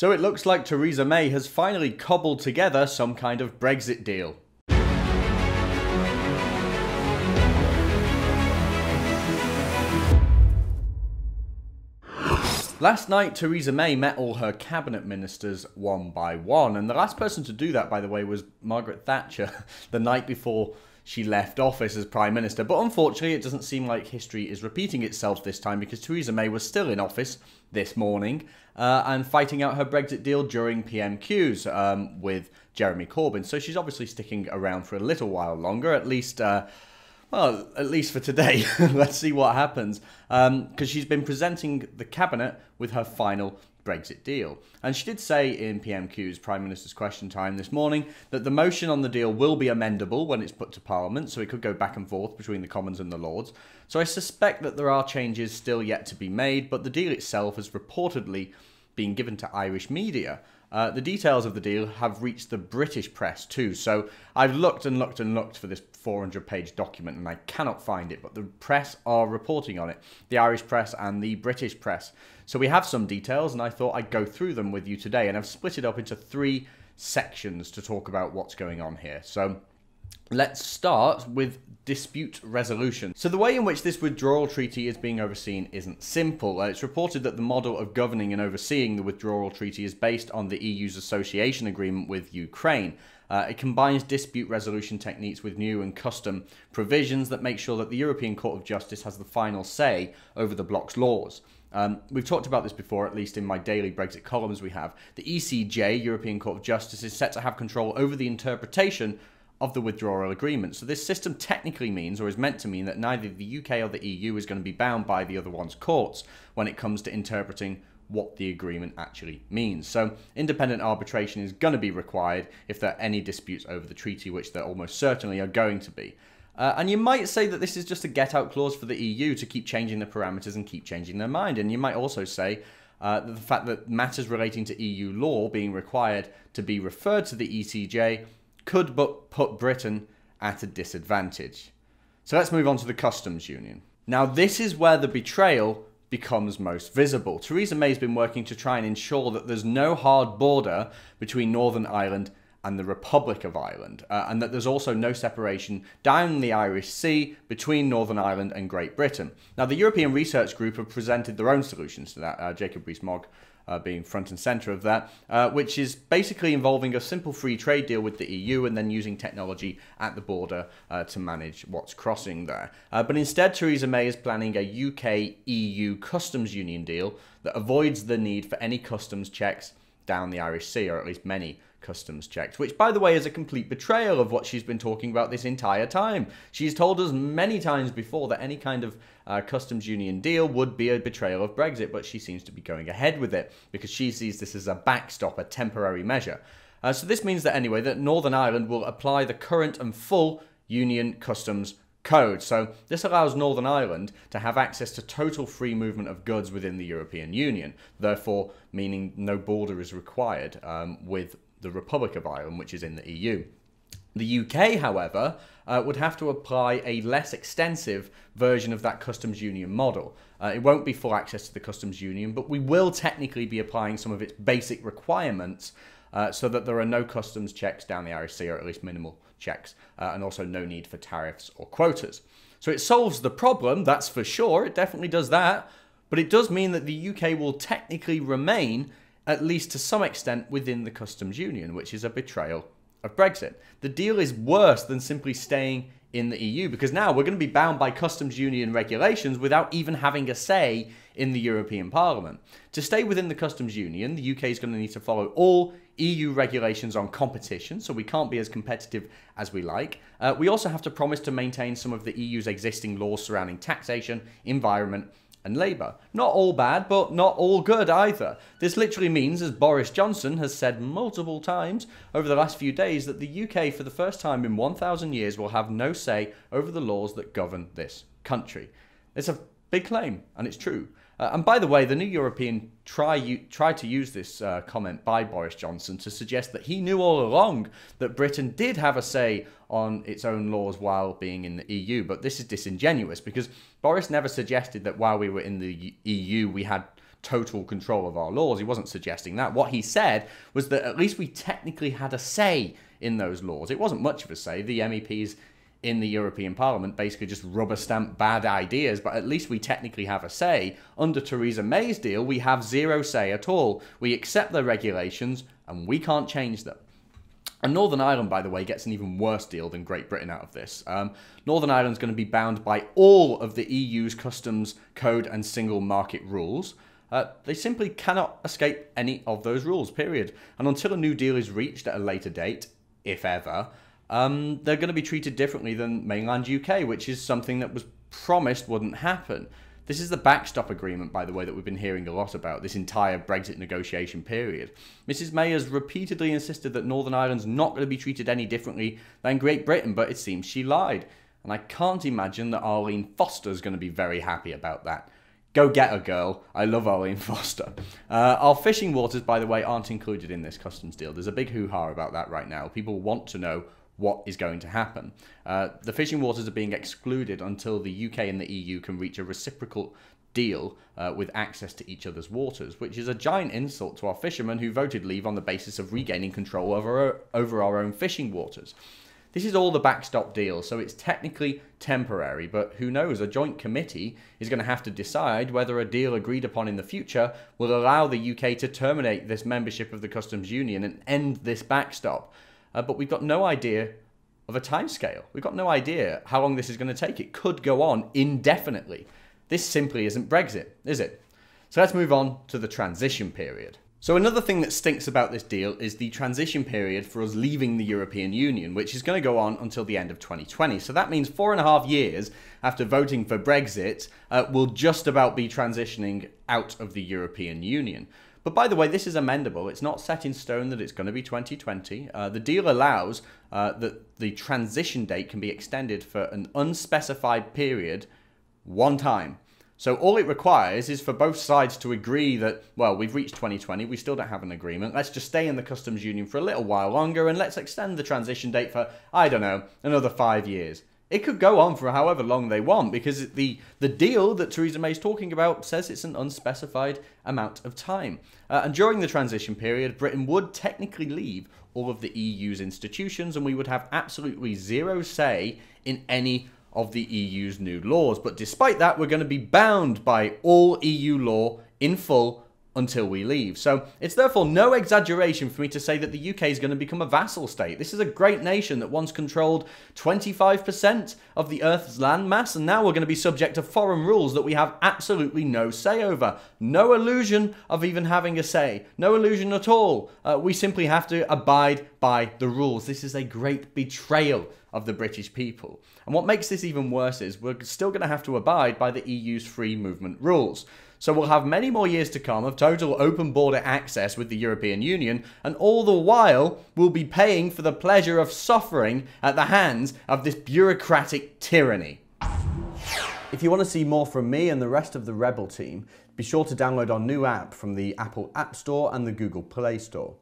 So it looks like Theresa May has finally cobbled together some kind of Brexit deal. Last night, Theresa May met all her cabinet ministers one by one, and the last person to do that, by the way, was Margaret Thatcher, the night before she left office as Prime Minister. But unfortunately, it doesn't seem like history is repeating itself this time, because Theresa May was still in office this morning and fighting out her Brexit deal during PMQs with Jeremy Corbyn. So she's obviously sticking around for a little while longer, at least... well, at least for today. Let's see what happens. Because she's been presenting the cabinet with her final Brexit deal. And she did say in PMQ's Prime Minister's Question Time this morning that the motion on the deal will be amendable when it's put to Parliament, so it could go back and forth between the Commons and the Lords. So I suspect that there are changes still yet to be made, but the deal itself has reportedly been given to Irish media. The details of the deal have reached the British press too, so I've looked and looked and looked for this 400-page document and I cannot find it, but the press are reporting on it, the Irish press and the British press. So we have some details and I thought I'd go through them with you today, and I've split it up into 3 sections to talk about what's going on here. So let's start with dispute resolution. So the way in which this withdrawal treaty is being overseen isn't simple. It's reported that the model of governing and overseeing the withdrawal treaty is based on the EU's association agreement with Ukraine. It combines dispute resolution techniques with new and custom provisions that make sure that the European Court of Justice has the final say over the bloc's laws. We've talked about this before, at least in my daily Brexit columns we have. The ECJ, European Court of Justice, is set to have control over the interpretation of the withdrawal agreement. So this system technically means, or is meant to mean, that neither the UK or the EU is going to be bound by the other one's courts when it comes to interpreting what the agreement actually means. So independent arbitration is going to be required if there are any disputes over the treaty, which there almost certainly are going to be. And you might say that this is just a get-out clause for the EU to keep changing the parameters and keep changing their mind. And you might also say that the fact that matters relating to EU law being required to be referred to the ECJ could but put Britain at a disadvantage. So let's move on to the customs union. Now this is where the betrayal becomes most visible. Theresa May has been working to try and ensure that there's no hard border between Northern Ireland and the Republic of Ireland, and that there's also no separation down the Irish Sea between Northern Ireland and Great Britain. Now the European Research Group have presented their own solutions to that, Jacob Rees-Mogg being front and centre of that, which is basically involving a simple free trade deal with the EU and then using technology at the border to manage what's crossing there. But instead, Theresa May is planning a UK-EU customs union deal that avoids the need for any customs checks down the Irish Sea, or at least many customs checks, which, by the way, is a complete betrayal of what she's been talking about this entire time. She's told us many times before that any kind of customs union deal would be a betrayal of Brexit, but she seems to be going ahead with it because she sees this as a backstop, a temporary measure. So this means that anyway, that Northern Ireland will apply the current and full union customs code. So this allows Northern Ireland to have access to total free movement of goods within the European Union, therefore meaning no border is required with the Republic of Ireland, which is in the EU. The UK, however, would have to apply a less extensive version of that customs union model. It won't be full access to the customs union, but we will technically be applying some of its basic requirements so that there are no customs checks down the Irish Sea, or at least minimal checks, and also no need for tariffs or quotas. So it solves the problem, that's for sure, it definitely does that, but it does mean that the UK will technically remain, at least to some extent, within the customs union, which is a betrayal of Brexit. The deal is worse than simply staying in the EU, because now we're going to be bound by customs union regulations without even having a say in the European Parliament. To stay within the customs union, the UK is going to need to follow all EU regulations on competition, so we can't be as competitive as we like. We also have to promise to maintain some of the EU's existing laws surrounding taxation, environment, and labour. Not all bad, but not all good either. This literally means, as Boris Johnson has said multiple times over the last few days, that the UK, for the first time in 1,000 years, will have no say over the laws that govern this country. It's a big claim, and it's true. And by the way, the New European tried to use this comment by Boris Johnson to suggest that he knew all along that Britain did have a say on its own laws while being in the EU. But this is disingenuous, because Boris never suggested that while we were in the EU we had total control of our laws. He wasn't suggesting that. What he said was that at least we technically had a say in those laws. It wasn't much of a say. The MEPs in the European Parliament basically just rubber stamp bad ideas, but at least we technically have a say. Under Theresa May's deal, we have zero say at all. We accept the regulations and we can't change them. And Northern Ireland, by the way, gets an even worse deal than Great Britain out of this. Northern Ireland's going to be bound by all of the EU's customs code and single market rules. They simply cannot escape any of those rules, period. And until a new deal is reached at a later date, if ever, they're going to be treated differently than mainland UK, which is something that was promised wouldn't happen. This is the backstop agreement, by the way, that we've been hearing a lot about this entire Brexit negotiation period. Mrs May has repeatedly insisted that Northern Ireland's not going to be treated any differently than Great Britain, but it seems she lied. And I can't imagine that Arlene Foster's going to be very happy about that. Go get her, girl. I love Arlene Foster. Our fishing waters, by the way, aren't included in this customs deal. There's a big hoo-ha about that right now. People want to know what is going to happen. The fishing waters are being excluded until the UK and the EU can reach a reciprocal deal with access to each other's waters, which is a giant insult to our fishermen who voted leave on the basis of regaining control over our own fishing waters. This is all the backstop deal, so it's technically temporary, but who knows, a joint committee is going to have to decide whether a deal agreed upon in the future will allow the UK to terminate this membership of the customs union and end this backstop. But we've got no idea of a timescale. We've got no idea how long this is going to take. It could go on indefinitely. This simply isn't Brexit, is it? So let's move on to the transition period. So another thing that stinks about this deal is the transition period for us leaving the European Union, which is going to go on until the end of 2020. So that means 4.5 years after voting for Brexit, we'll just about be transitioning out of the European Union. But by the way, this is amendable. It's not set in stone that it's going to be 2020. The deal allows that the transition date can be extended for an unspecified period one time. So all it requires is for both sides to agree that, well, we've reached 2020, we still don't have an agreement. Let's just stay in the customs union for a little while longer and let's extend the transition date for, I don't know, another 5 years. It could go on for however long they want because the deal that Theresa May is talking about says it's an unspecified amount of time. And during the transition period, Britain would technically leave all of the EU's institutions and we would have absolutely zero say in any of the EU's new laws. But despite that, we're going to be bound by all EU law in full until we leave. So it's therefore no exaggeration for me to say that the UK is going to become a vassal state. This is a great nation that once controlled 25% of the Earth's landmass, and now we're going to be subject to foreign rules that we have absolutely no say over. No illusion of even having a say. No illusion at all. We simply have to abide by the rules. This is a great betrayal of the British people. And what makes this even worse is we're still going to have to abide by the EU's free movement rules. So we'll have many more years to come of total open border access with the European Union, and all the while we'll be paying for the pleasure of suffering at the hands of this bureaucratic tyranny. If you want to see more from me and the rest of the Rebel team, be sure to download our new app from the Apple App Store and the Google Play Store.